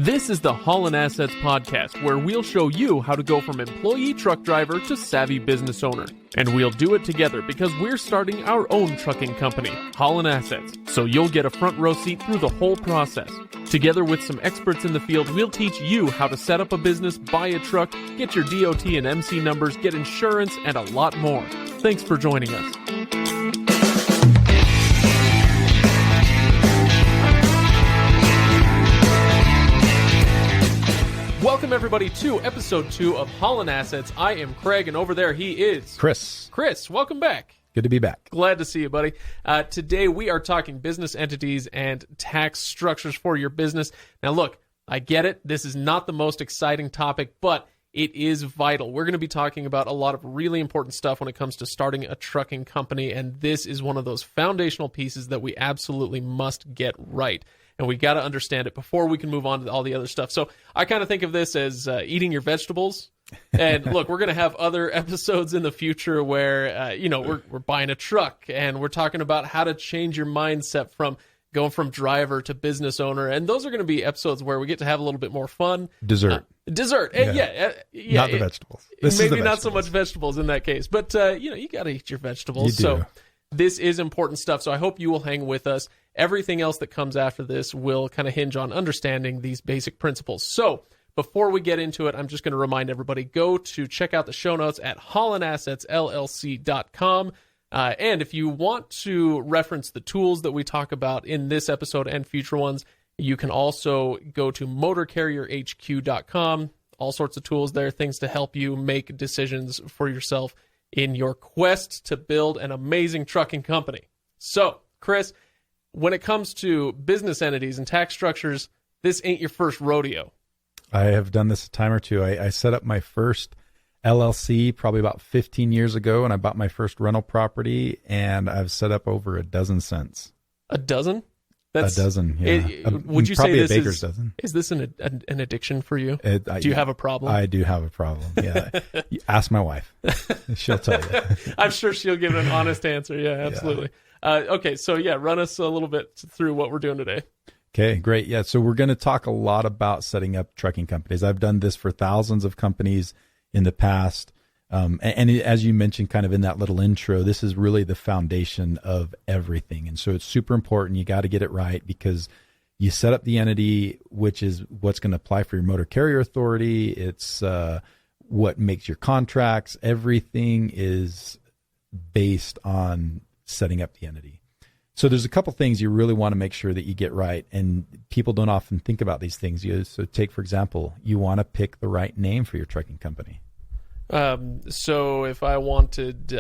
This is the Haulin Assets podcast, where we'll show you how to go from employee truck driver to savvy business owner. And we'll do it together because we're starting our own trucking company, Haulin Assets, so you'll get a front row seat through the whole process. Together with some experts in the field, we'll teach you how to set up a business, buy a truck, get your DOT and MC numbers, get insurance, and a lot more. Thanks for joining us. Welcome, everybody, to episode 2 of Haulin Assets. I am Craig, and over there he is... Chris, welcome back. good to be back. Glad to see you, buddy. Today we are talking business entities and tax structures for your business. Now, look, I get it. This is not the most exciting topic, but it is vital. We're going to be talking about a lot of really important stuff when it comes to starting a trucking company, and this is one of those foundational pieces that we absolutely must get right. And we got to understand it before we can move on to all the other stuff. So I kind of think of this as eating your vegetables. And look, we're going to have other episodes in the future where, we're buying a truck and we're talking about how to change your mindset from going from driver to business owner. And those are going to be episodes where we get to have a little bit more fun. Dessert. Yeah. Not the vegetables. Maybe not so much vegetables in that case. But, you got to eat your vegetables. You do. So this is important stuff. So I hope you will hang with us. Everything else that comes after this will kind of hinge on understanding these basic principles. So before we get into it, I'm just going to remind everybody, go to check out the show notes at haulinassetsllc.com. And if you want to reference the tools that we talk about in this episode and future ones, you can also go to motorcarrierhq.com. All sorts of tools there, things to help you make decisions for yourself in your quest to build an amazing trucking company. So, Chris, when it comes to business entities and tax structures, this ain't your first rodeo. I have done this a time or two. I set up my first LLC probably about 15 years ago, and I bought my first rental property, and I've set up over a dozen cents. A dozen? A dozen, yeah. Would you probably say a baker's dozen. Is this an addiction for you? Do you have a problem? I do have a problem, yeah. Ask my wife. She'll tell you. I'm sure she'll give an honest answer. Yeah, absolutely. Yeah. Okay, so run us a little bit through what we're doing today. Okay, great. Yeah, so we're going to talk a lot about setting up trucking companies. I've done this for thousands of companies in the past. And as you mentioned kind of in that little intro, this is really the foundation of everything. And so it's super important. You got to get it right because you set up the entity, which is what's going to apply for your motor carrier authority. It's what makes your contracts. Everything is based on setting up the entity. So there's a couple things you really want to make sure that you get right, and people don't often think about these things. So take, for example, you want to pick the right name for your trucking company. So if I wanted,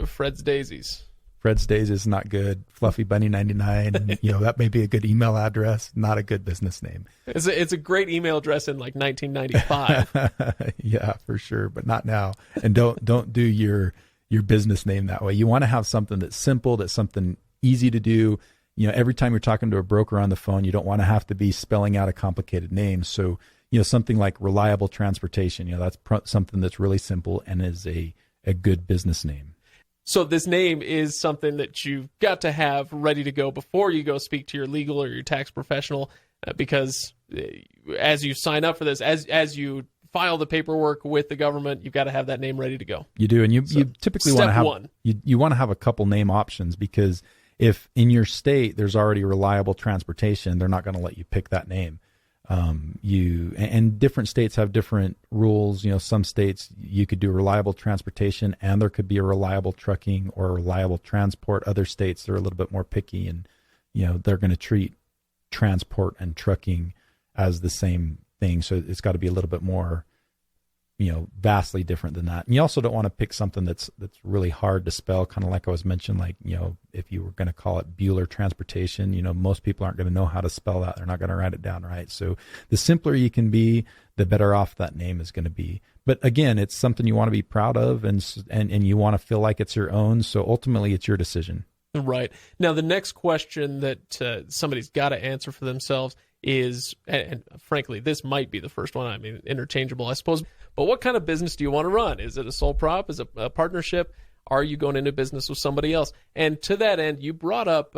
Fred's Daisies. Fred's Daisies is not good. Fluffy Bunny 99, that may be a good email address, not a good business name. It's a great email address in like 1995. Yeah, for sure, but not now. And don't do your business name that way. You want to have something that's simple, that's something easy to do. Every time you're talking to a broker on the phone, you don't want to have to be spelling out a complicated name. So, something like Reliable Transportation, that's something that's really simple and is a good business name. So this name is something that you've got to have ready to go before you go speak to your legal or your tax professional, because as you sign up for this, as you file the paperwork with the government, you've got to have that name ready to go. You do, and you typically want to have you want to have a couple name options, because if in your state there's already Reliable Transportation, they're not going to let you pick that name. And different states have different rules. Some states you could do Reliable Transportation and there could be a Reliable Trucking or a Reliable Transport. Other states, they're a little bit more picky, and they're going to treat transport and trucking as the same thing. So it's got to be a little bit more, vastly different than that. And you also don't want to pick something that's really hard to spell, kind of like I was mentioning, like, if you were going to call it Bueller Transportation, most people aren't going to know how to spell that. They're not going to write it down right. So the simpler you can be, the better off that name is going to be. But again, it's something you want to be proud of, and you want to feel like it's your own. So ultimately it's your decision. Right. Now, the next question that somebody's got to answer for themselves is, and frankly, this might be the first one. I mean, interchangeable, I suppose. But what kind of business do you want to run? Is it a sole prop? Is it a partnership? Are you going into business with somebody else? And to that end, you brought up,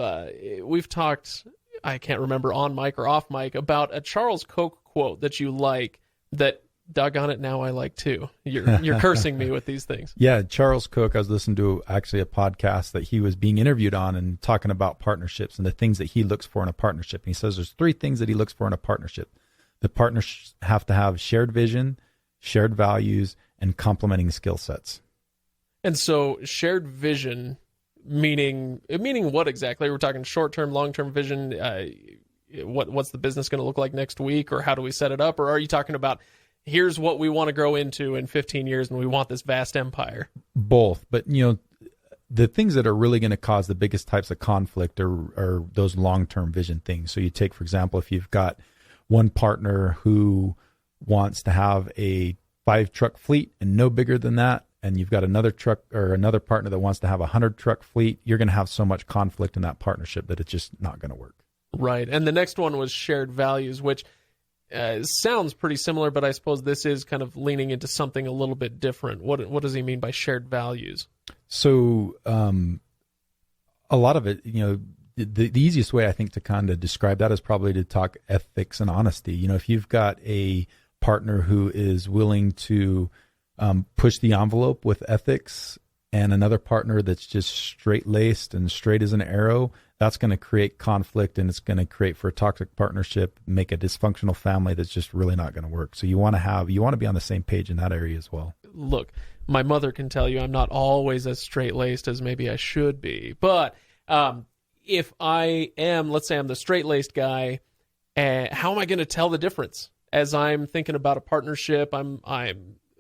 we've talked I can't remember on mic or off mic, about a Charles Koch quote that you like that, doggone it, now I like too. You're cursing me with these things. Yeah, Charles Koch, I was listening to actually a podcast that he was being interviewed on and talking about partnerships and the things that he looks for in a partnership. And he says there's 3 things that he looks for in a partnership. The partners have to have shared vision, shared values, and complementing skill sets. And so shared vision, meaning what exactly? We're talking short-term, long-term vision. What's the business going to look like next week, or how do we set it up? Or are you talking about, here's what we want to grow into in 15 years and we want this vast empire? Both. But, the things that are really going to cause the biggest types of conflict are those long-term vision things. So you take, for example, if you've got one partner who wants to have a 5-truck fleet and no bigger than that, and you've got another partner that wants to have a 100-truck fleet, you're going to have so much conflict in that partnership that it's just not going to work. Right. And the next one was shared values, which sounds pretty similar, but I suppose this is kind of leaning into something a little bit different. What does he mean by shared values? So a lot of it, the easiest way I think to kind of describe that is probably to talk ethics and honesty. If you've got a partner who is willing to push the envelope with ethics and another partner that's just straight-laced and straight as an arrow, that's going to create conflict, and it's going to create, for a toxic partnership, make a dysfunctional family that's just really not going to work. So you want to be on the same page in that area as well. Look, my mother can tell you I'm not always as straight-laced as maybe I should be, but if I am, let's say I'm the straight-laced guy, how am I going to tell the difference? As I'm thinking about a partnership, I'm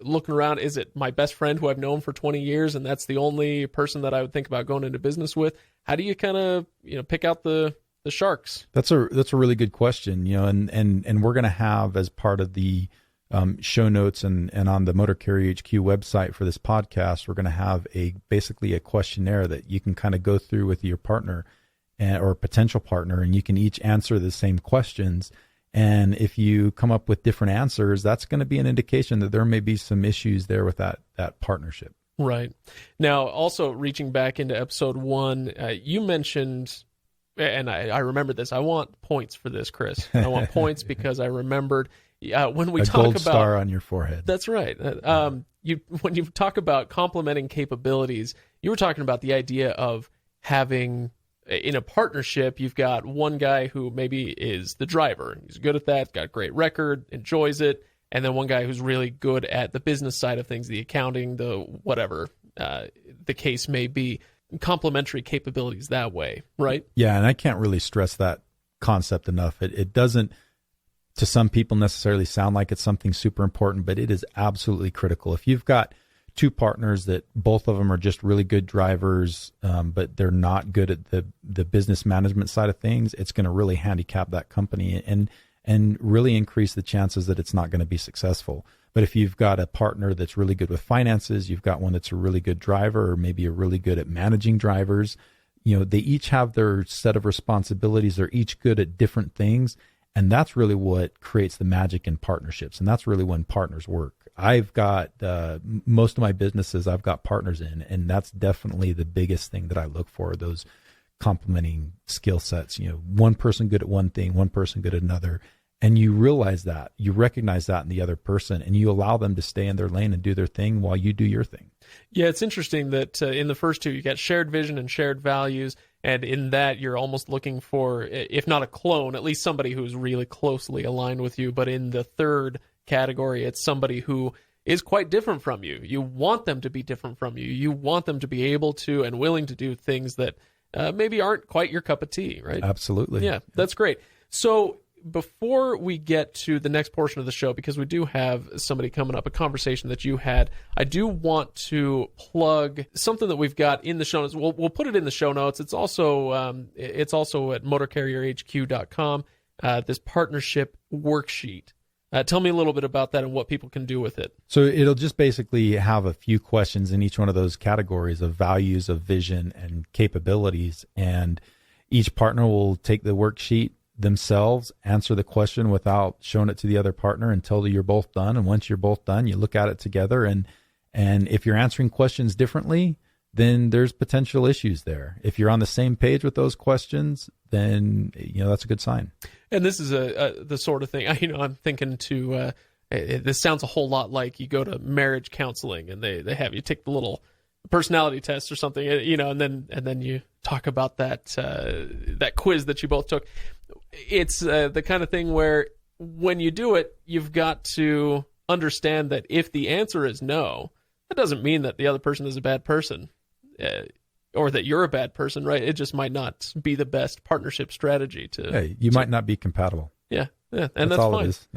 looking around, is it my best friend who I've known for 20 years and that's the only person that I would think about going into business with? How do you kind of, pick out the sharks? That's a really good question, and we're going to have, as part of the show notes and on the Motor Carrier HQ website for this podcast, we're going to have basically a questionnaire that you can kind of go through with your partner or potential partner, and you can each answer the same questions. And if you come up with different answers, that's going to be an indication that there may be some issues there with that partnership. Right. Now, also reaching back into episode 1, you mentioned, and I remember this, I want points for this, Chris. I want points because I remembered when we talk about... A gold star on your forehead. That's right. When you talk about complementing capabilities, you were talking about the idea of having... In a partnership, you've got one guy who maybe is the driver. He's good at that, got a great record, enjoys it. And then one guy who's really good at the business side of things, the accounting, the whatever the case may be. Complementary capabilities that way, right? Yeah, and I can't really stress that concept enough. It doesn't, to some people, necessarily sound like it's something super important, but it is absolutely critical. If you've got 2 partners that both of them are just really good drivers, but they're not good at the business management side of things, it's going to really handicap that company and really increase the chances that it's not going to be successful. But if you've got a partner that's really good with finances, you've got one that's a really good driver, or maybe a really good at managing drivers, they each have their set of responsibilities. They're each good at different things. And that's really what creates the magic in partnerships. And that's really when partners work. I've got most of my businesses I've got partners in, and that's definitely the biggest thing that I look for, those complementing skill sets. One person good at one thing, one person good at another. And you realize that, you recognize that in the other person, and you allow them to stay in their lane and do their thing while you do your thing. Yeah, it's interesting that in the first 2, you got shared vision and shared values. And in that, you're almost looking for, if not a clone, at least somebody who's really closely aligned with you. But in the third category, it's somebody who is quite different from you. You want them to be different from you. You want them to be able to and willing to do things that maybe aren't quite your cup of tea, right? Absolutely. Yeah, that's great. So before we get to the next portion of the show, because we do have somebody coming up, a conversation that you had, I do want to plug something that we've got in the show notes. We'll put it in the show notes. It's also at motorcarrierhq.com, this partnership worksheet. Tell me a little bit about that and what people can do with it. So it'll just basically have a few questions in each one of those categories of values, of vision, and capabilities. And each partner will take the worksheet themselves, answer the question without showing it to the other partner until you're both done. And once you're both done, you look at it together. And if you're answering questions differently, then there's potential issues there. If you're on the same page with those questions, then that's a good sign. And this is the sort of thing, I'm thinking to, this sounds a whole lot like you go to marriage counseling and they have you take the little personality test or something, and then you talk about that quiz that you both took. It's the kind of thing where when you do it, you've got to understand that if the answer is no, that doesn't mean that the other person is a bad person. Or that you're a bad person, right? It just might not be the best partnership strategy you might not be compatible. Yeah, and that's all fine. It is.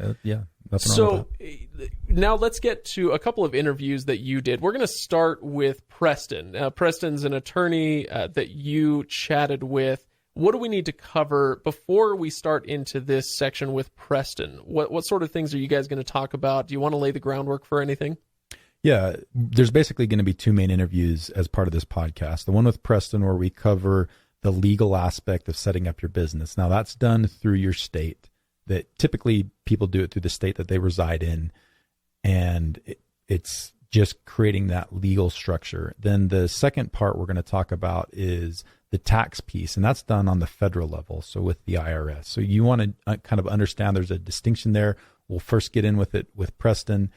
Nothing wrong with that. Now let's get to a couple of interviews that you did. We're going to start with Preston. Preston's an attorney that you chatted with. What do we need to cover before we start into this section with Preston? What sort of things are you guys going to talk about? Do you want to lay the groundwork for anything? Yeah, there's basically going to be two main interviews as part of this podcast. The one with Preston where we cover the legal aspect of setting up your business. Now that's done through your state. That typically people do it through the state that they reside in, and it's just creating that legal structure. Then the second part we're going to talk about is the tax piece, and that's done on the federal level, so with the IRS. So you want to kind of understand there's a distinction there. We'll first get in with it with Preston.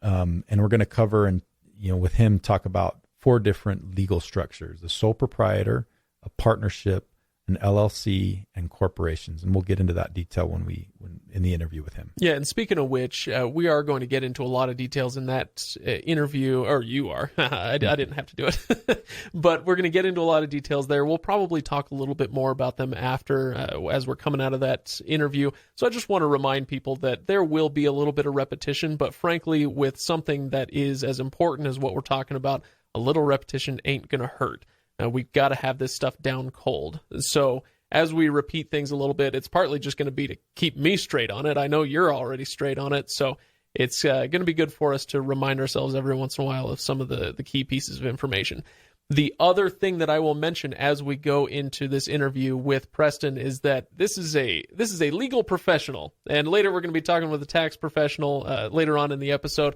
And we're going to cover and, with him talk about 4 different legal structures: the sole proprietor, a partnership, an LLC, and corporations. And we'll get into that detail when in the interview with him. Yeah. And speaking of which, we are going to get into a lot of details in that interview, or you are. I didn't have to do it, but we're going to get into a lot of details there. We'll probably talk a little bit more about them after, as we're coming out of that interview. So I just want to remind people that there will be a little bit of repetition, but frankly, with something that is as important as what we're talking about, a little repetition ain't going to hurt. We've got to have this stuff down cold. So as we repeat things a little bit, it's partly just going to be to keep me straight on it. I know you're already straight on it, so it's going to be good for us to remind ourselves every once in a while of some of the key pieces of information. The other thing that I will mention as we go into this interview with Preston is that this is a legal professional, and later we're going to be talking with a tax professional later on in the episode.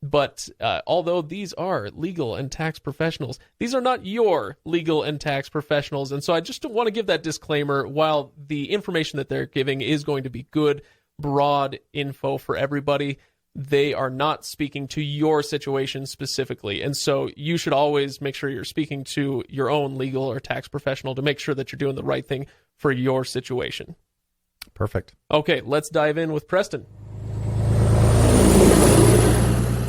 But although these are legal and tax professionals, these are not your legal and tax professionals. And so I just want to give that disclaimer. While the information that they're giving is going to be good, broad info for everybody, they are not speaking to your situation specifically. And so you should always make sure you're speaking to your own legal or tax professional to make sure that you're doing the right thing for your situation. Perfect. Okay, let's dive in with Preston.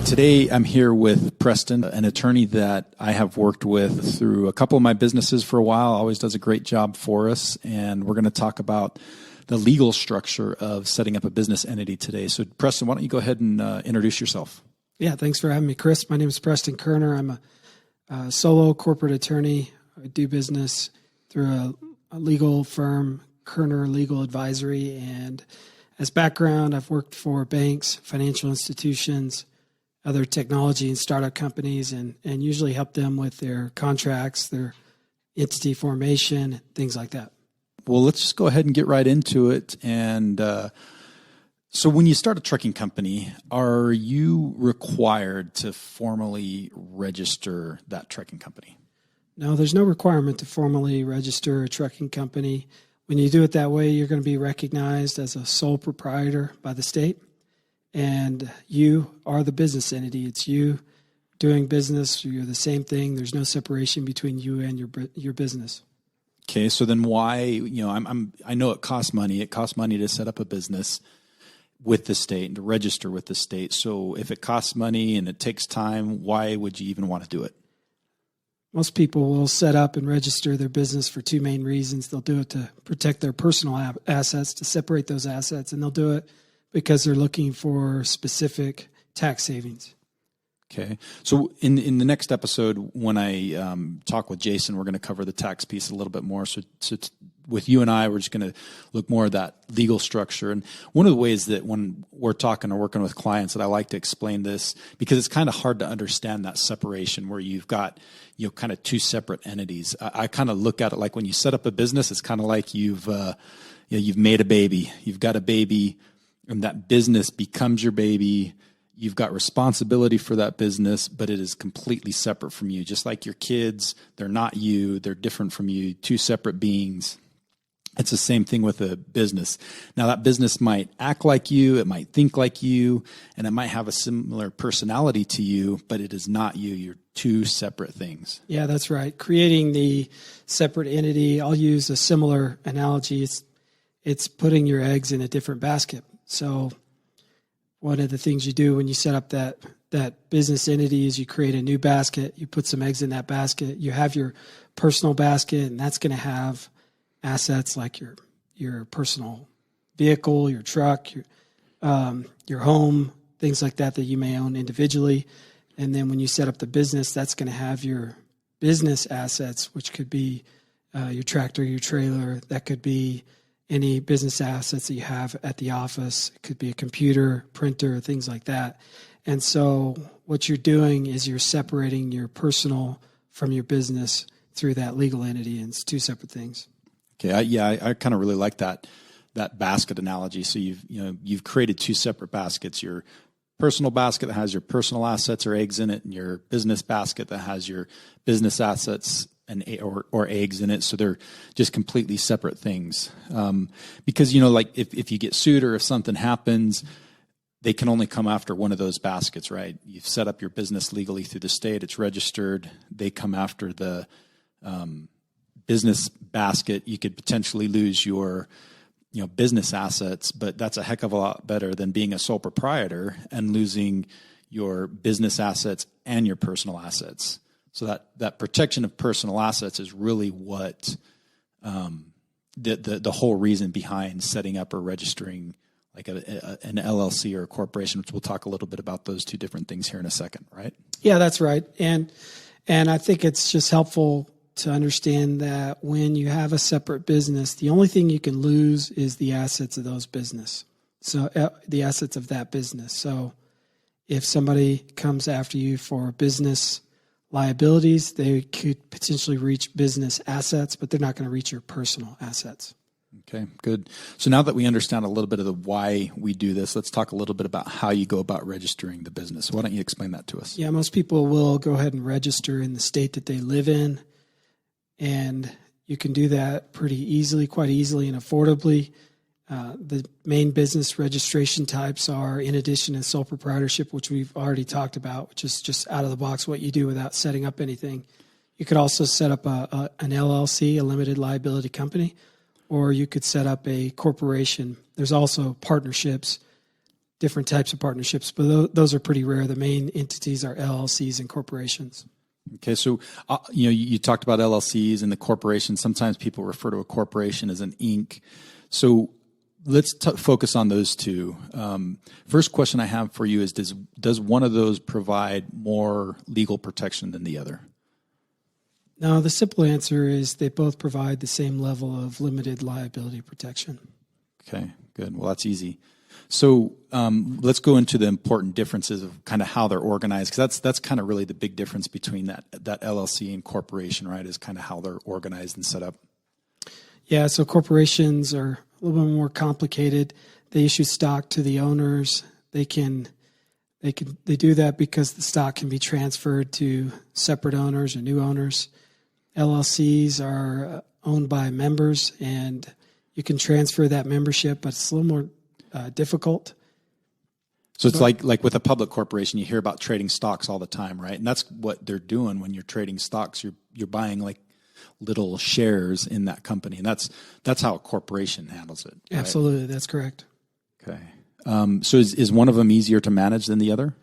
Today, I'm here with Preston, an attorney that I have worked with through a couple of my businesses for a while, always does a great job for us. And we're going to talk about the legal structure of setting up a business entity today. So, Preston, why don't you go ahead and introduce yourself? Yeah, thanks for having me, Chris. My name is Preston Koerner. I'm a solo corporate attorney. I do business through a legal firm, Koerner Legal Advisory. And as background, I've worked for banks, financial institutions, other technology and startup companies, and usually help them with their contracts, their entity formation, things like that. Well, let's just go ahead and get right into it. And so when you start a trucking company, are you required to formally register that trucking company? No, there's no requirement to formally register a trucking company. When you do it that way, you're going to be recognized as a sole proprietor by the state. And you are the business entity. It's you doing business. You're the same thing. There's no separation between you and your business. Okay, so then why? I know it costs money. It costs money to set up a business with the state and to register with the state. So if it costs money and it takes time, why would you even want to do it? Most people will set up and register their business for 2 main reasons. They'll do it to protect their personal assets, to separate those assets, and they'll do it because they're looking for specific tax savings. Okay. So in the next episode, when I talk with Jason, we're going to cover the tax piece a little bit more. So with you and I, we're just going to look more at that legal structure. And one of the ways that when we're talking or working with clients that I like to explain this, because it's kind of hard to understand that separation where you've got, kind of 2 separate entities. I kind of look at it like when you set up a business, it's kind of like you've made a baby. You've got a baby, and that business becomes your baby. You've got responsibility for that business, but it is completely separate from you. Just like your kids, they're not you. They're different from you, 2 separate beings. It's the same thing with a business. Now, that business might act like you, it might think like you, and it might have a similar personality to you, but it is not you. You're two separate things. Yeah, that's right. Creating the separate entity, I'll use a similar analogy. It's putting your eggs in a different basket. So one of the things you do when you set up that business entity is you create a new basket, you put some eggs in that basket, you have your personal basket, and that's going to have assets like your personal vehicle, your truck, your home, things like that you may own individually. And then when you set up the business, that's going to have your business assets, which could be your tractor, your trailer. That could be any business assets that you have at the office. It could be a computer, printer, things like that. And so what you're doing is you're separating your personal from your business through that legal entity, and it's two separate things. Okay, I kind of really like that basket analogy. So you've created two separate baskets. Your personal basket that has your personal assets or eggs in it, and your business basket that has your business assets and or eggs in it. So they're just completely separate things. Because like if you get sued or if something happens, they can only come after one of those baskets, right? You've set up your business legally through the state; it's registered. They come after the business basket. You could potentially lose your business assets, but that's a heck of a lot better than being a sole proprietor and losing your business assets and your personal assets. So that protection of personal assets is really what the whole reason behind setting up or registering like an LLC or a corporation, which we'll talk a little bit about those two different things here in a second, right? Yeah, that's right. And I think it's just helpful to understand that when you have a separate business, the only thing you can lose is the assets of those business. So the assets of that business. So if somebody comes after you for business liabilities, they could potentially reach business assets, but they're not going to reach your personal assets. Okay, good. So now that we understand a little bit of the why we do this, let's talk a little bit about how you go about registering the business. Why don't you explain that to us? Yeah, most people will go ahead and register in the state that they live in. And you can do that pretty easily, quite easily and affordably. The main business registration types are, in addition to sole proprietorship, which we've already talked about, which is just out of the box what you do without setting up anything. You could also set up an LLC, a limited liability company, or you could set up a corporation. There's also partnerships, different types of partnerships, but those are pretty rare. The main entities are LLCs and corporations. Okay, so you talked about LLCs and the corporation. Sometimes people refer to a corporation as an Inc. So let's focus on those two. First question I have for you is: does one of those provide more legal protection than the other? No, the simple answer is they both provide the same level of limited liability protection. Okay, good. Well, that's easy. So let's go into the important differences of kind of how they're organized, because that's kind of really the big difference between that LLC and corporation, right? Is kind of how they're organized and set up. Yeah, so corporations are a little bit more complicated. They issue stock to the owners. They do that because the stock can be transferred to separate owners or new owners. LLCs are owned by members, and you can transfer that membership, but it's a little more difficult. So it's like with a public corporation, you hear about trading stocks all the time, right? And that's what they're doing when you're trading stocks. You're buying like little shares in that company, and that's how a corporation handles it. Right? Absolutely, that's correct. Okay. So is one of them easier to manage than the other?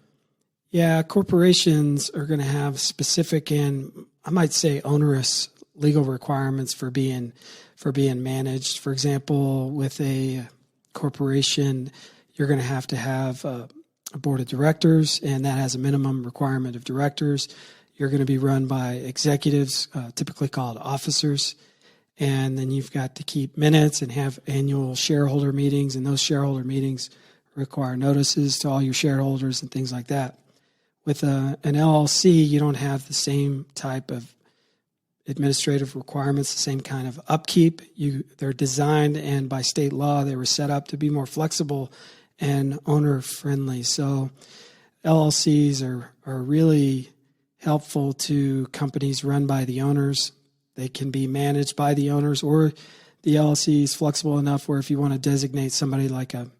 Yeah, corporations are going to have specific and I might say onerous legal requirements for being managed. For example, with a corporation, you're going to have a board of directors, and that has a minimum requirement of directors. You're going to be run by executives, typically called officers. And then you've got to keep minutes and have annual shareholder meetings, and those shareholder meetings require notices to all your shareholders and things like that. With an LLC, you don't have the same type of administrative requirements, the same kind of upkeep. They're designed, and by state law, they were set up to be more flexible and owner-friendly. So LLCs are really helpful to companies run by the owners. They can be managed by the owners, or the LLC is flexible enough where if you want to designate somebody like a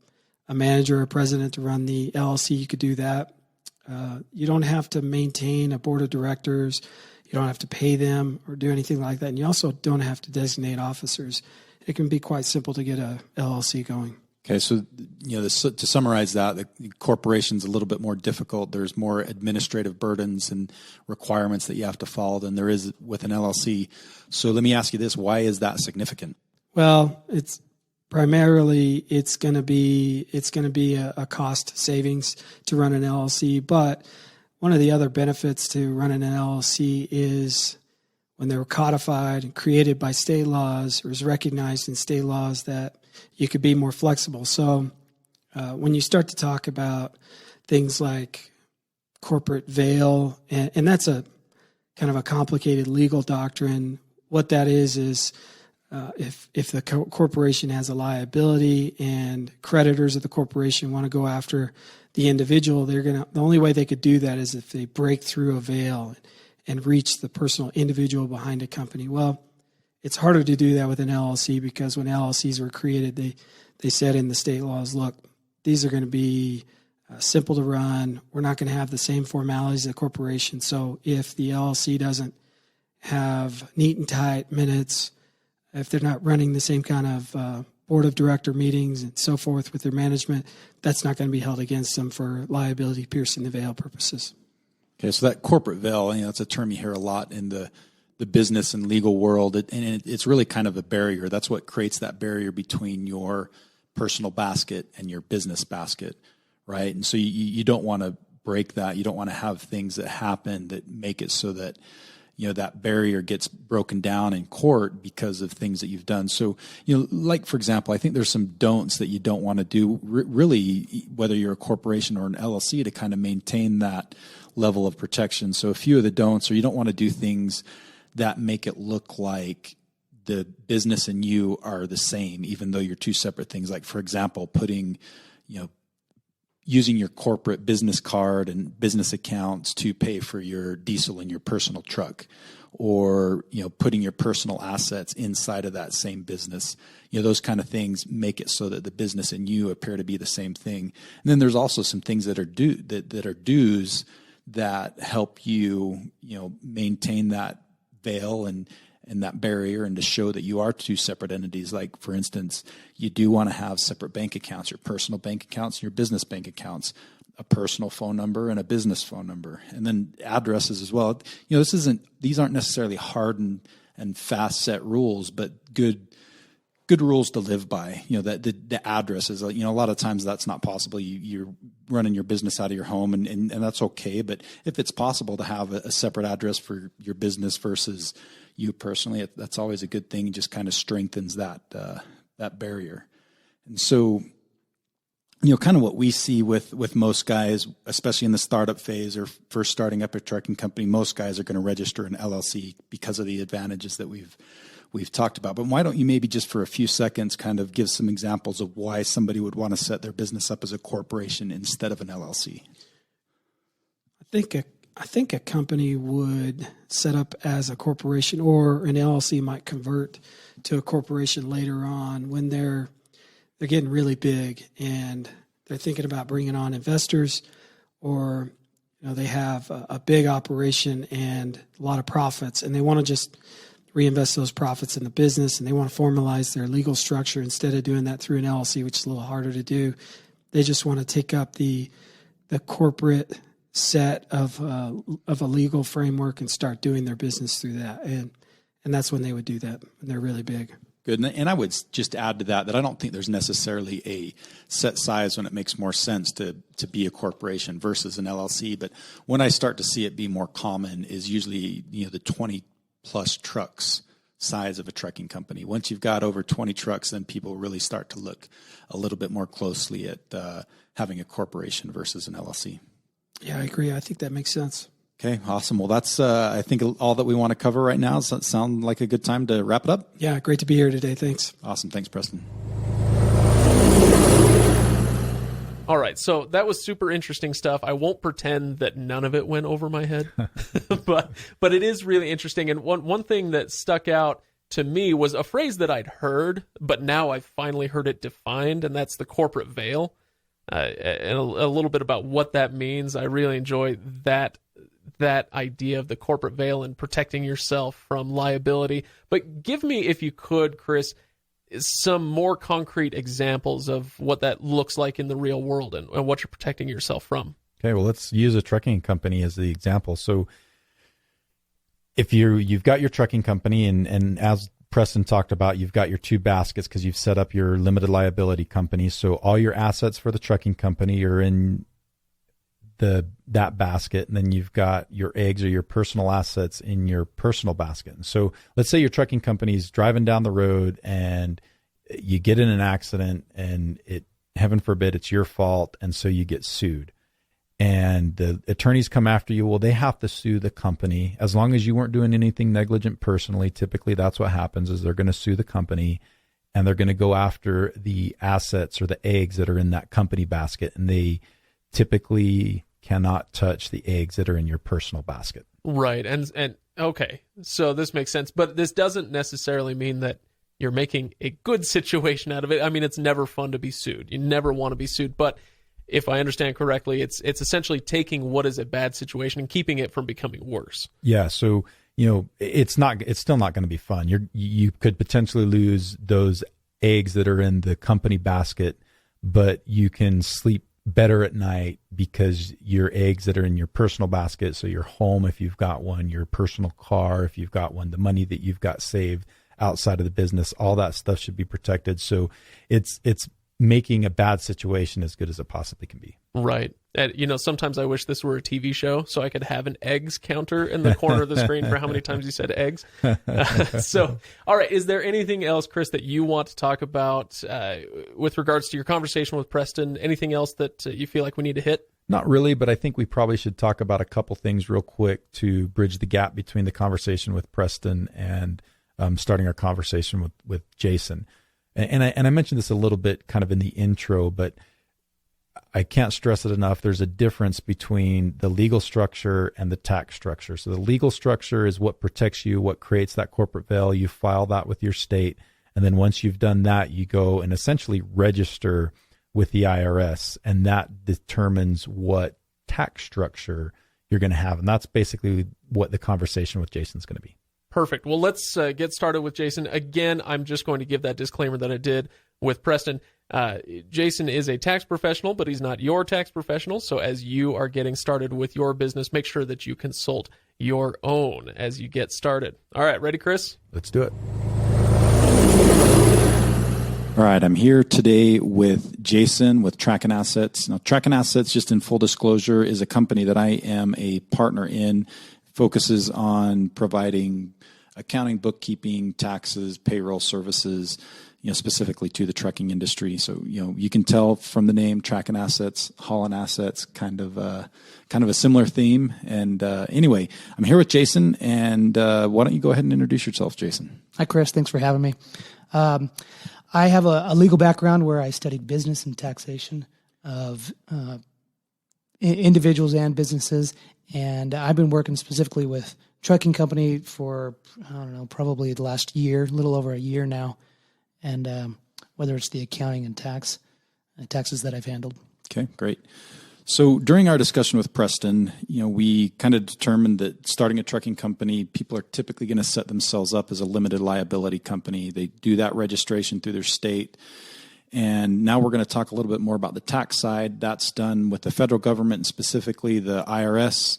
manager or president to run the LLC, you could do that. You don't have to maintain a board of directors. You don't have to pay them or do anything like that. And you also don't have to designate officers. It can be quite simple to get a LLC going. Okay, so to summarize that, the corporation's a little bit more difficult. There's more administrative burdens and requirements that you have to follow than there is with an LLC. So let me ask you this: why is that significant? Well, it's primarily it's going to be a cost savings to run an LLC. But one of the other benefits to running an LLC is when they were codified and created by state laws, it was recognized in state laws that you could be more flexible. So when you start to talk about things like corporate veil, and that's a kind of a complicated legal doctrine, what that is if the corporation has a liability and creditors of the corporation want to go after the individual, the only way they could do that is if they break through a veil and reach the personal individual behind a company. Well, it's harder to do that with an LLC because when LLCs were created, they said in the state laws, look, these are going to be simple to run. We're not going to have the same formalities as a corporation. So if the LLC doesn't have neat and tight minutes, if they're not running the same kind of board of director meetings and so forth with their management, that's not going to be held against them for liability piercing the veil purposes. Okay, so that corporate veil, that's a term you hear a lot in the business and legal world, and it's really kind of a barrier. That's what creates that barrier between your personal basket and your business basket, right? And so you don't want to break that. You don't want to have things that happen that make it so that that barrier gets broken down in court because of things that you've done. So, like, for example, I think there's some don'ts that you don't want to do, really, whether you're a corporation or an LLC, to kind of maintain that level of protection. So a few of the don'ts are you don't want to do things that make it look like the business and you are the same, even though you're two separate things. Like, for example, putting, using your corporate business card and business accounts to pay for your diesel in your personal truck, or, putting your personal assets inside of that same business. Those kind of things make it so that the business and you appear to be the same thing. And then there's also some things that are dues that help you, maintain that veil and that barrier, and to show that you are two separate entities. Like, for instance, you do want to have separate bank accounts, your personal bank accounts and your business bank accounts, a personal phone number and a business phone number, and then addresses as well. These aren't necessarily hard and fast set rules, but good rules to live by. That the address is, a lot of times that's not possible. You're running your business out of your home, and that's okay. But if it's possible to have a separate address for your business versus you personally, that's always a good thing. It just kind of strengthens that barrier. And so, kind of what we see with most guys, especially in the startup phase or first starting up a trucking company, most guys are going to register an LLC because of the advantages that we've talked about. But why don't you maybe just for a few seconds kind of give some examples of why somebody would want to set their business up as a corporation instead of an LLC? I think a company would set up as a corporation, or an LLC might convert to a corporation later on when they're getting really big and they're thinking about bringing on investors, or they have a big operation and a lot of profits, and they want to just reinvest those profits in the business, and they want to formalize their legal structure instead of doing that through an LLC, which is a little harder to do. They just want to take up the corporate set of a legal framework and start doing their business through that, and that's when they would do that when they're really big. Good. And I would just add to that I don't think there's necessarily a set size when it makes more sense to be a corporation versus an LLC. But when I start to see it be more common is usually the 20 plus trucks size of a trucking company. Once you've got over 20 trucks, then people really start to look a little bit more closely at having a corporation versus an LLC. Yeah, I agree. I think that makes sense. Okay, awesome. Well, that's, I think, all that we want to cover right now. Does that sound like a good time to wrap it up? Yeah, great to be here today. Thanks. Awesome. Thanks, Preston. All right, so that was super interesting stuff. I won't pretend that none of it went over my head, but it is really interesting. And one thing that stuck out to me was a phrase that I'd heard, but now I've finally heard it defined, and that's the corporate veil. And a little bit about what that means. I really enjoy that idea of the corporate veil and protecting yourself from liability. But give me, if you could, Chris, some more concrete examples of what that looks like in the real world and what you're protecting yourself from. Okay, well, let's use a trucking company as the example. So if you've got your trucking company, and as Preston talked about, you've got your two baskets because you've set up your limited liability company. So all your assets for the trucking company are in that basket, and then you've got your eggs or your personal assets in your personal basket. And so let's say your trucking company's driving down the road and you get in an accident, and heaven forbid, it's your fault, and so you get sued. And the attorneys come after you. Well, they have to sue the company as long as you weren't doing anything negligent personally. Typically, that's what happens is they're going to sue the company, and they're going to go after the assets or the eggs that are in that company basket. And they typically cannot touch the eggs that are in your personal basket. Right. And okay, so this makes sense. But this doesn't necessarily mean that you're making a good situation out of it. I mean, it's never fun to be sued. You never want to be sued. But if I understand correctly, it's essentially taking what is a bad situation and keeping it from becoming worse. Yeah. So, it's still not going to be fun. You could potentially lose those eggs that are in the company basket, but you can sleep better at night because your eggs that are in your personal basket, so your home, if you've got one, your personal car, if you've got one, the money that you've got saved outside of the business, all that stuff should be protected. So it's making a bad situation as good as it possibly can be. Right. And, sometimes I wish this were a TV show so I could have an eggs counter in the corner of the screen for how many times you said eggs. So, all right. Is there anything else, Chris, that you want to talk about with regards to your conversation with Preston? Anything else that you feel like we need to hit? Not really, but I think we probably should talk about a couple things real quick to bridge the gap between the conversation with Preston and starting our conversation with Jason. And I mentioned this a little bit kind of in the intro, but I can't stress it enough. There's a difference between the legal structure and the tax structure. So the legal structure is what protects you, what creates that corporate veil. You file that with your state. And then once you've done that, you go and essentially register with the IRS. And that determines what tax structure you're going to have. And that's basically what the conversation with Jason is going to be. Perfect. Well, let's get started with Jason. Again, I'm just going to give that disclaimer that I did with Preston. Jason is a tax professional, but he's not your tax professional. So as you are getting started with your business, make sure that you consult your own as you get started. All right. Ready, Chris? Let's do it. All right, I'm here today with Jason with Trackin Assets. Now, Trackin Assets, just in full disclosure, is a company that I am a partner in, focuses on providing accounting, bookkeeping, taxes, payroll services, specifically to the trucking industry. So, you can tell from the name Trackin Assets, Haulin Assets, kind of a similar theme. And anyway, I'm here with Jason, and why don't you go ahead and introduce yourself, Jason? Hi, Chris. Thanks for having me. I have a legal background where I studied business and taxation of individuals and businesses, and I've been working specifically with trucking company for, probably the last year, a little over a year now, and whether it's the accounting and taxes that I've handled. Okay, great. So during our discussion with Preston, we kind of determined that starting a trucking company, people are typically going to set themselves up as a limited liability company. They do that registration through their state. And now we're going to talk a little bit more about the tax side. That's done with the federal government and specifically the IRS.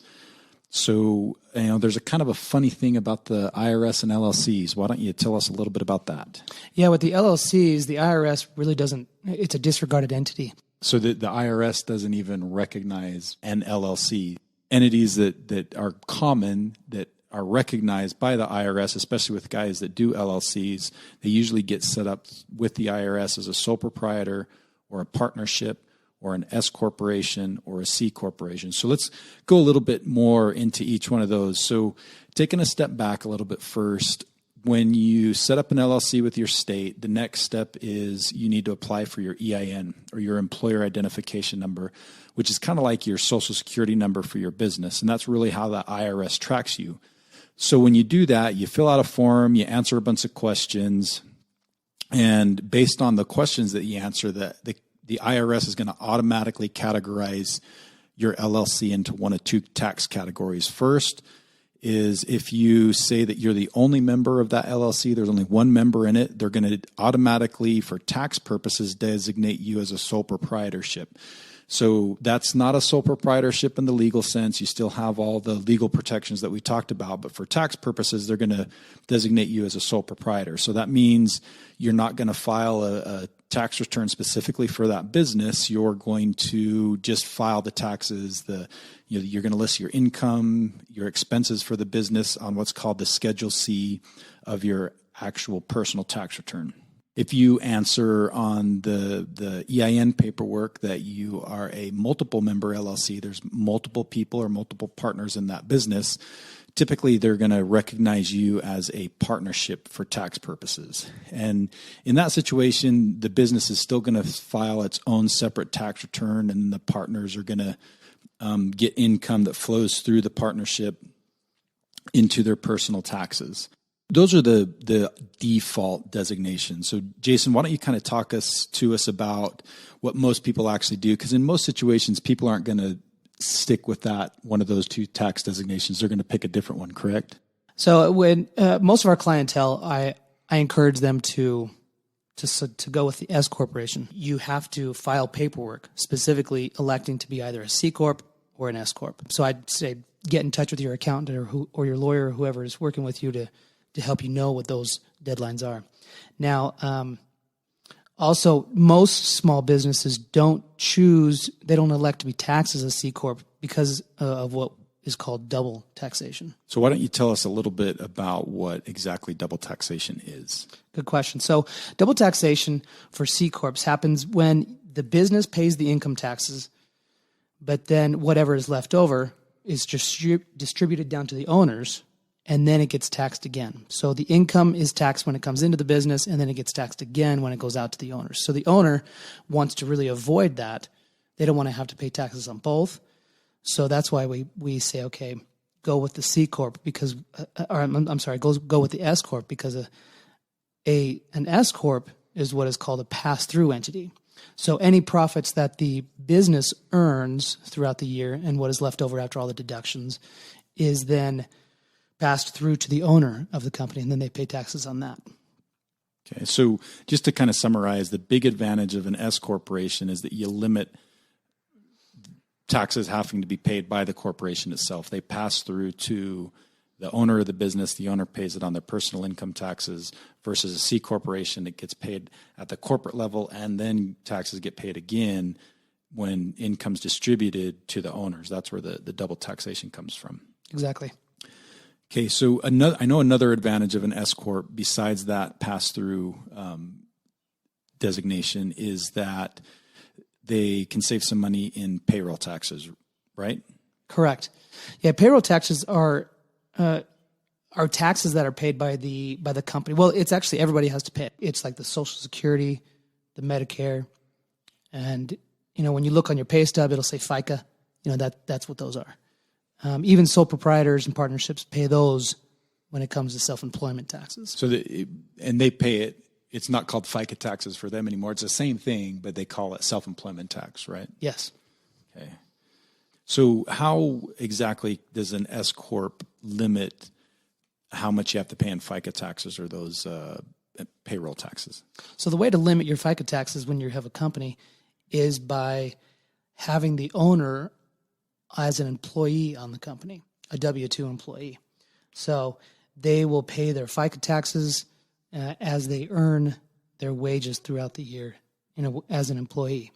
So, there's a kind of a funny thing about the IRS and LLCs. Why don't you tell us a little bit about that? Yeah, with the LLCs, the IRS really doesn't, it's a disregarded entity. So the IRS doesn't even recognize an LLC. Entities that are common, that are recognized by the IRS, especially with guys that do LLCs, they usually get set up with the IRS as a sole proprietor or a partnership or an S corporation or a C corporation. So let's go a little bit more into each one of those. So taking a step back a little bit first, when you set up an LLC with your state, the next step is you need to apply for your EIN or your employer identification number, which is kind of like your social security number for your business. And that's really how the IRS tracks you. So when you do that, you fill out a form, you answer a bunch of questions, and based on the questions that you answer, the IRS is going to automatically categorize your LLC into one of two tax categories. First is if you say that you're the only member of that LLC, there's only one member in it, they're going to automatically, for tax purposes, designate you as a sole proprietorship. So that's not a sole proprietorship in the legal sense. You still have all the legal protections that we talked about, but for tax purposes, they're going to designate you as a sole proprietor. So that means you're not going to file a tax return specifically for that business. You're going to just file the taxes. You're going to list your income, your expenses for the business on what's called the Schedule C of your actual personal tax return. If you answer on the EIN paperwork that you are a multiple member LLC, there's multiple people or multiple partners in that business, typically they're going to recognize you as a partnership for tax purposes. And in that situation, the business is still going to file its own separate tax return, and the partners are going to get income that flows through the partnership into their personal taxes. Those are the default designations. So, Jason, why don't you kind of talk to us about what most people actually do? Because in most situations, people aren't going to stick with that one of those two tax designations. They're going to pick a different one, correct? So, when most of our clientele, I encourage them to go with the S corporation. You have to file paperwork specifically electing to be either a C corp or an S corp. So, I'd say get in touch with your accountant or your lawyer or whoever is working with you to help you know what those deadlines are. Now, also, most small businesses don't elect to be taxed as a C Corp because of what is called double taxation. So why don't you tell us a little bit about what exactly double taxation is? Good question. So double taxation for C Corps happens when the business pays the income taxes, but then whatever is left over is just distributed down to the owners, and then it gets taxed again. So the income is taxed when it comes into the business, and then it gets taxed again when it goes out to the owners. So the owner wants to really avoid that. They don't want to have to pay taxes on both. So that's why we say, okay, go with the C Corp because, go with the S Corp because an S Corp is what is called a pass-through entity. So any profits that the business earns throughout the year and what is left over after all the deductions is then passed through to the owner of the company, and then they pay taxes on that. Okay, so just to kind of summarize, the big advantage of an S corporation is that you limit taxes having to be paid by the corporation itself. They pass through to the owner of the business. The owner pays it on their personal income taxes versus a C corporation. It gets paid at the corporate level, and then taxes get paid again when income's distributed to the owners. That's where the double taxation comes from. Exactly. Okay, so I know another advantage of an S corp besides that pass-through designation is that they can save some money in payroll taxes, right? Correct. Yeah, payroll taxes are taxes that are paid by the company. Well, it's actually everybody has to pay it. It's like the Social Security, the Medicare, and when you look on your pay stub, it'll say FICA. That's what those are. Even sole proprietors and partnerships pay those when it comes to self-employment taxes. So they pay it. It's not called FICA taxes for them anymore. It's the same thing, but they call it self-employment tax, right? Yes. Okay. So how exactly does an S corp limit how much you have to pay in FICA taxes or those payroll taxes? So the way to limit your FICA taxes when you have a company is by having the owner as an employee on the company, a W-2 employee. So they will pay their FICA taxes as they earn their wages throughout the year, as an employee.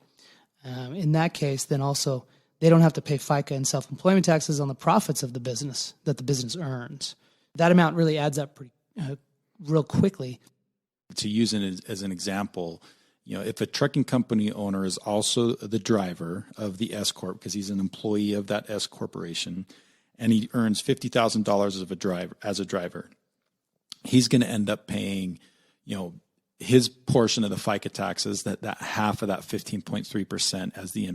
In that case, then also they don't have to pay FICA and self-employment taxes on the profits of the business that the business earns. That amount really adds up pretty real quickly. To use it as an example, if a trucking company owner is also the driver of the S Corp because he's an employee of that S corporation and he earns $50,000 as a driver, he's going to end up paying, his portion of the FICA taxes, that half of that 15.3% as the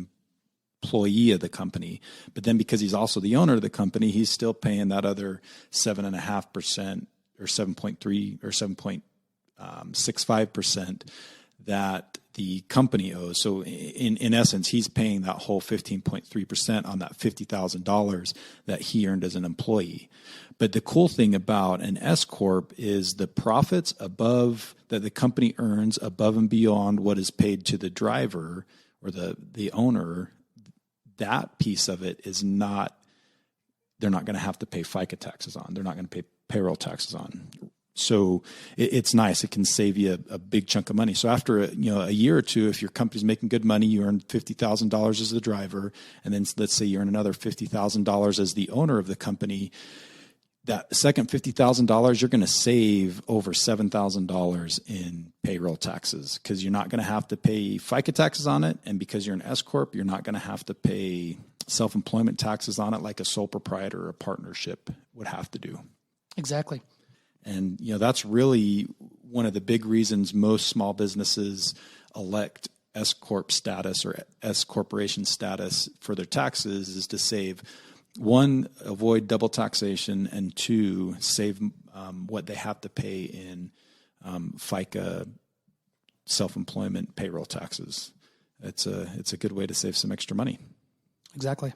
employee of the company. But then because he's also the owner of the company, he's still paying that other 7.5% or 7.3 or 7.65% that the company owes. So in essence, he's paying that whole 15.3% on that $50,000 that he earned as an employee. But the cool thing about an S corp is the profits above that the company earns above and beyond what is paid to the driver or the owner. That piece of it is not, they're not going to have to pay FICA taxes on. They're not going to pay payroll taxes on. So it's nice. It can save you a big chunk of money. So after a year or two, if your company's making good money, you earn $50,000 as the driver, and then let's say you earn another $50,000 as the owner of the company. That second $50,000, you're going to save over $7,000 in payroll taxes because you're not going to have to pay FICA taxes on it, and because you're an S corp, you're not going to have to pay self-employment taxes on it like a sole proprietor or a partnership would have to do. Exactly. And that's really one of the big reasons most small businesses elect S corp status or S corporation status for their taxes, is to save, one, avoid double taxation, and two, save what they have to pay in FICA, self-employment, payroll taxes. It's a good way to save some extra money. Exactly.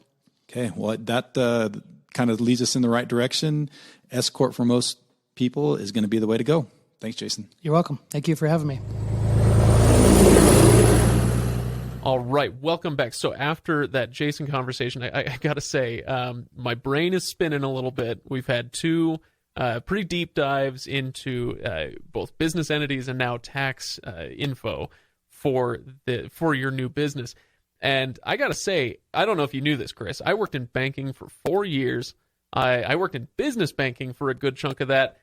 Okay, well, that kind of leads us in the right direction. S corp for most people is going to be the way to go. Thanks, Jason. You're welcome. Thank you for having me. All right, welcome back. So after that Jason conversation, I got to say, my brain is spinning a little bit. We've had two pretty deep dives into both business entities and now tax info for your new business. And I got to say, I don't know if you knew this, Chris. I worked in banking for 4 years. I worked in business banking for a good chunk of that.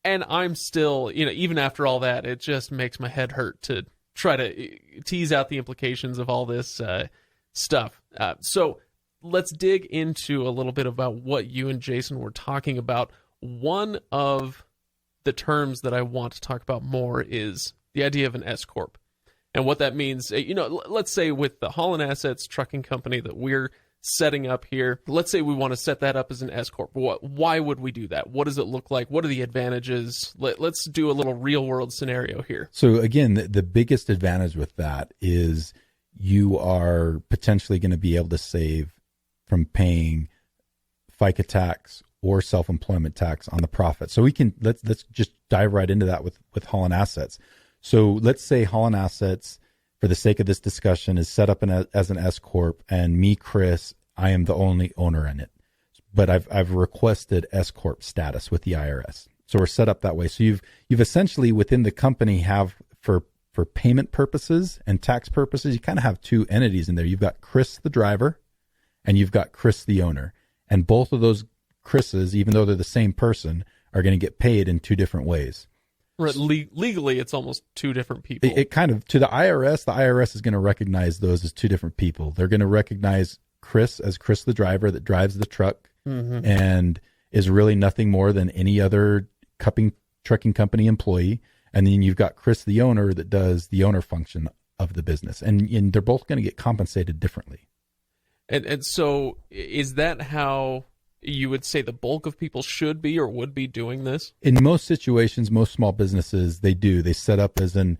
And I'm still, even after all that, it just makes my head hurt to try to tease out the implications of all this stuff. So let's dig into a little bit about what you and Jason were talking about. One of the terms that I want to talk about more is the idea of an S corp. And what that means, let's say with the Haulin Assets trucking company that we're setting up here, let's say we want to set that up as an S corp. Why would we do that? What does it look like? What are the advantages? Let's do a little real world scenario here. So again, the biggest advantage with that is you are potentially going to be able to save from paying FICA tax or self-employment tax on the profit. So let's just dive right into that with Haulin Assets. So let's say Haulin Assets, for the sake of this discussion, is set up as an S corp, and me, Chris, I am the only owner in it. But I've requested S corp status with the IRS. So we're set up that way. So you've essentially within the company have for payment purposes and tax purposes, you kind of have two entities in there. You've got Chris the driver, and you've got Chris the owner. And both of those Chris's, even though they're the same person, are going to get paid in two different ways. Right, legally, it's almost two different people. It kind of, to the IRS is going to recognize those as two different people. They're going to recognize Chris as Chris the driver that drives the truck and is really nothing more than any other trucking company employee. And then you've got Chris the owner that does the owner function of the business. And they're both going to get compensated differently. And so is that how you would say the bulk of people should be or would be doing this? In most situations, most small businesses, they set up as an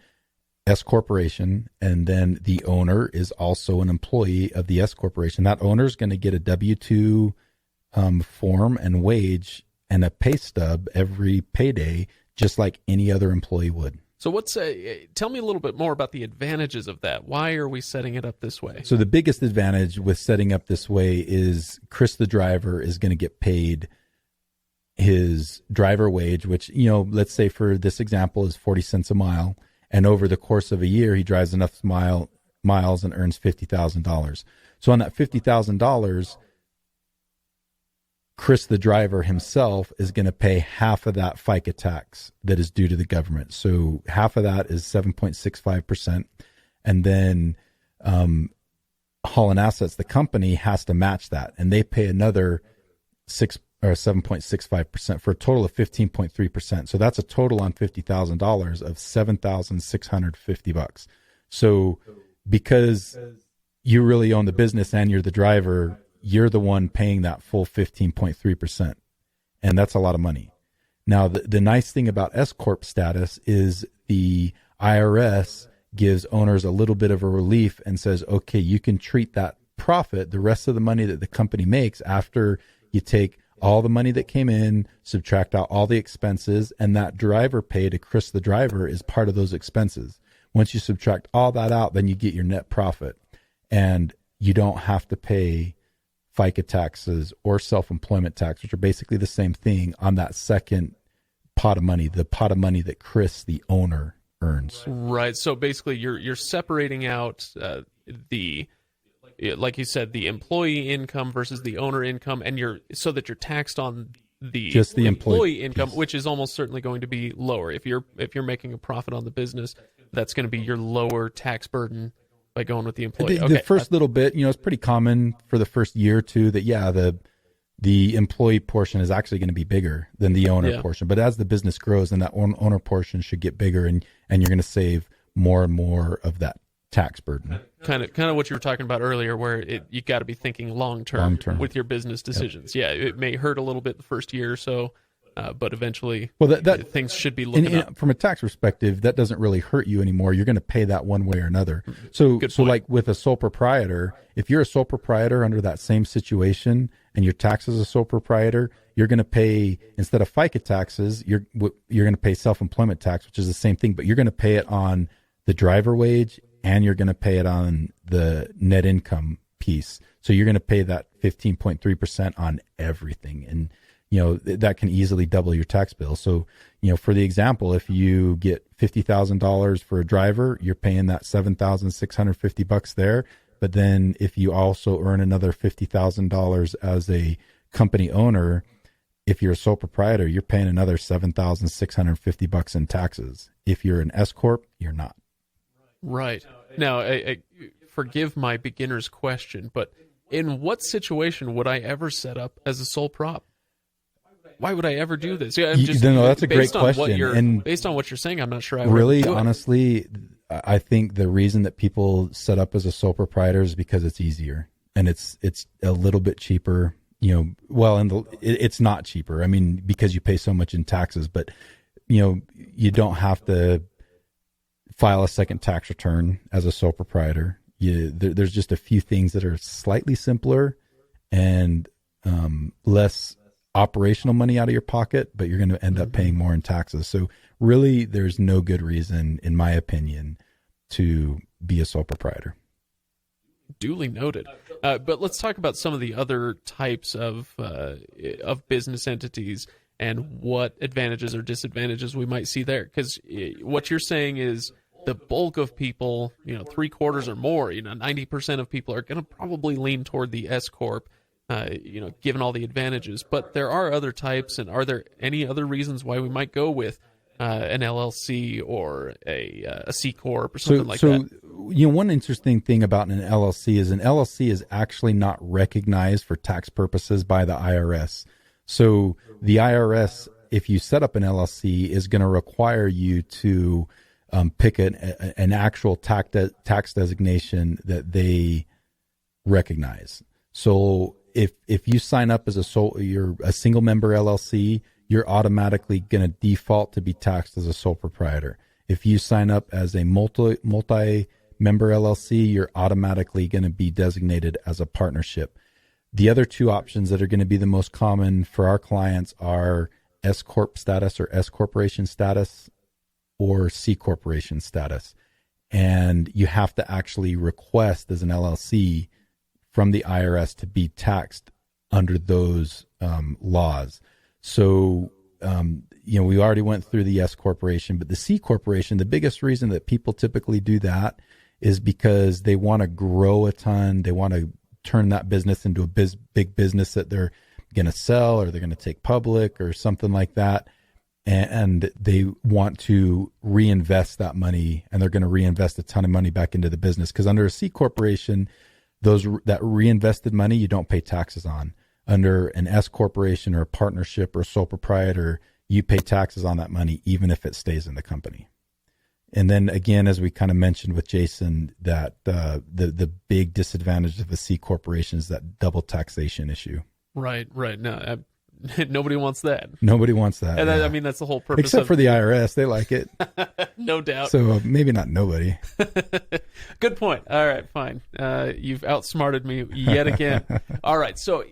S corporation, and then the owner is also an employee of the S corporation. That owner is going to get a W-2 form and wage and a pay stub every payday, just like any other employee would. So tell me a little bit more about the advantages of that. Why are we setting it up this way? So the biggest advantage with setting up this way is Chris the driver is going to get paid his driver wage, which, let's say for this example is 40 cents a mile. And over the course of a year, he drives enough miles and earns $50,000. So on that $50,000, Chris, the driver himself, is going to pay half of that FICA tax that is due to the government. So half of that is 7.65%. And then Haulin Assets, the company, has to match that. And they pay another 7.65% for a total of 15.3%. So that's a total on $50,000 of $7,650. So because you really own the business and you're the driver, you're the one paying that full 15.3%. And that's a lot of money. Now, the nice thing about S Corp status is the IRS gives owners a little bit of a relief and says, okay, you can treat that profit, the rest of the money that the company makes after you take all the money that came in, subtract out all the expenses, and that driver pay to Chris the driver is part of those expenses. Once you subtract all that out, then you get your net profit. And you don't have to pay FICA taxes or self-employment tax, which are basically the same thing, on that second pot of money, the pot of money that Chris, the owner, earns. Right. So basically, you're separating out like you said, the employee income versus the owner income, and so that you're taxed on just the employee income, which is almost certainly going to be lower. If you're making a profit on the business, that's going to be your lower tax burden by going with the employee. The first little bit, it's pretty common for the first year or two that, the employee portion is actually going to be bigger than the owner portion. But as the business grows, then that owner portion should get bigger, and you're going to save more and more of that tax burden. Kind of what you were talking about earlier, where you got to be thinking long term with your business decisions. Yep. Yeah, it may hurt a little bit the first year or so, but eventually, things should be looking up. From a tax perspective, that doesn't really hurt you anymore. You're going to pay that one way or another. So like with a sole proprietor, if you're a sole proprietor under that same situation and your tax as a sole proprietor, you're going to pay, instead of FICA taxes, you're going to pay self-employment tax, which is the same thing, but you're going to pay it on the driver wage and you're going to pay it on the net income piece. So you're going to pay that 15.3% on everything. And, that can easily double your tax bill. So, for the example, if you get $50,000 for a driver, you're paying that $7,650 there. But then if you also earn another $50,000 as a company owner, if you're a sole proprietor, you're paying another $7,650 in taxes. If you're an S Corp, you're not. Right. Now, forgive my beginner's question, but in what situation would I ever set up as a sole prop? Why would I ever do this? Yeah, that's a great question. And based on what you're saying, I'm not sure I would really, do it. Honestly, I think the reason that people set up as a sole proprietor is because it's easier and it's a little bit cheaper. It's not cheaper. I mean, because you pay so much in taxes, but you don't have to file a second tax return as a sole proprietor. There's just a few things that are slightly simpler and less operational money out of your pocket, but you're going to end up paying more in taxes. So really, there's no good reason, in my opinion, to be a sole proprietor. Duly noted. But let's talk about some of the other types of business entities and what advantages or disadvantages we might see there. Because what you're saying is the bulk of people, 3/4 or more, 90% of people are going to probably lean toward the S Corp, given all the advantages. But there are other types, and are there any other reasons why we might go with an LLC or a C Corp or something like that? One interesting thing about an LLC is actually not recognized for tax purposes by the IRS. So the IRS, if you set up an LLC, is going to require you to pick an actual tax designation that they recognize. So if you sign up as you're a single member LLC, you're automatically going to default to be taxed as a sole proprietor. If you sign up as a multi-member LLC, you're automatically going to be designated as a partnership. The other two options that are going to be the most common for our clients are S Corp status or S Corporation status or C Corporation status. And you have to actually request as an LLC from the IRS to be taxed under those laws. So, we already went through the S Corporation, but the C Corporation, the biggest reason that people typically do that is because they want to grow a ton. They want to turn that business into a big business that they're going to sell or they're going to take public or something like that. And they want to reinvest that money, and they're going to reinvest a ton of money back into the business. Because under a C Corporation, that reinvested money you don't pay taxes on. Under an S Corporation or a partnership or a sole proprietor, you pay taxes on that money even if it stays in the company. And then again, as we kind of mentioned with Jason, that the big disadvantage of a C corporation is that double taxation issue. Right. No, nobody wants that. Nobody wants that. And yeah. I mean, that's the whole purpose. Except for the IRS, they like it. No doubt. So maybe not nobody. Good point. All right, fine. You've outsmarted me yet again. All right. So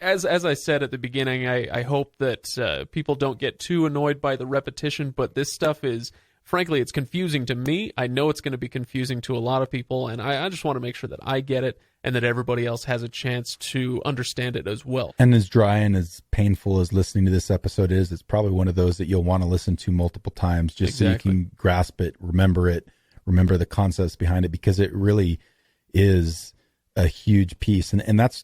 as I said at the beginning, I hope that people don't get too annoyed by the repetition, but this stuff is, frankly, it's confusing to me. I know it's going to be confusing to a lot of people, and I just want to make sure that I get it and that everybody else has a chance to understand it as well. And as dry and as painful as listening to this episode is, it's probably one of those that you'll want to listen to multiple times just so you can grasp it, remember the concepts behind it, because it really is a huge piece. And that's,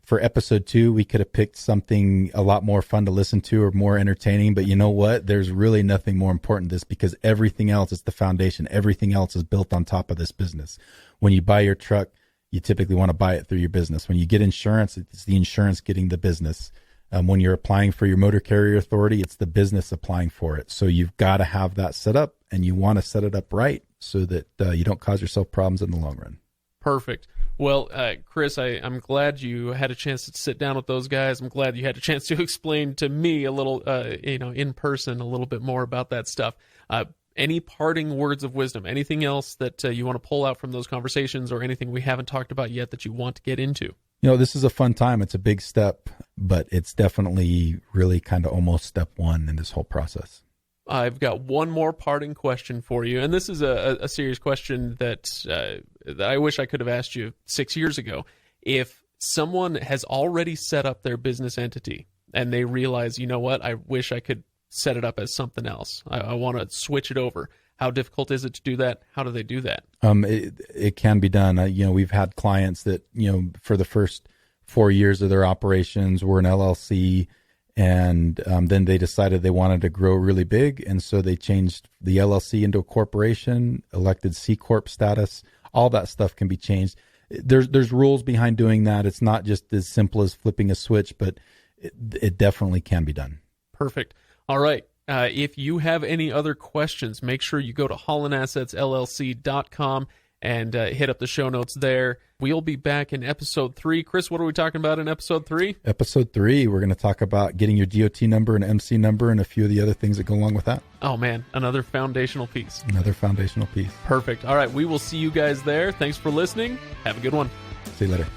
for episode 2, we could have picked something a lot more fun to listen to or more entertaining, but you know what? There's really nothing more important than this, because everything else is the foundation. Everything else is built on top of this business. When you buy your truck, you typically want to buy it through your business. When you get insurance, it's the insurance getting the business. When you're applying for your motor carrier authority, it's the business applying for it. So you've got to have that set up, and you want to set it up right so that you don't cause yourself problems in the long run. Perfect. Well, Chris, I'm glad you had a chance to sit down with those guys. I'm glad you had a chance to explain to me a little, in person, a little bit more about that stuff. Any parting words of wisdom? Anything else that you want to pull out from those conversations, or anything we haven't talked about yet that you want to get into? This is a fun time. It's a big step, but it's definitely really kind of almost step 1 in this whole process. I've got one more parting question for you, and this is a serious question that I wish I could have asked you 6 years ago. If someone has already set up their business entity and they realize, you know what, I wish I could set it up as something else. I want to switch it over. How difficult is it to do that? How do they do that? It can be done. We've had clients that, for the first 4 years of their operations were an LLC, and then they decided they wanted to grow really big, and so they changed the LLC into a corporation, elected C Corp status. All that stuff can be changed. There's rules behind doing that. It's not just as simple as flipping a switch, but it definitely can be done. Perfect. All right. If you have any other questions, make sure you go to HaulinAssetsLLC.com and hit up the show notes there. We'll be back in episode 3. Chris, what are we talking about in episode 3? Episode 3, we're going to talk about getting your DOT number and MC number and a few of the other things that go along with that. Oh, man, another foundational piece. Perfect. All right, we will see you guys there. Thanks for listening. Have a good one. See you later.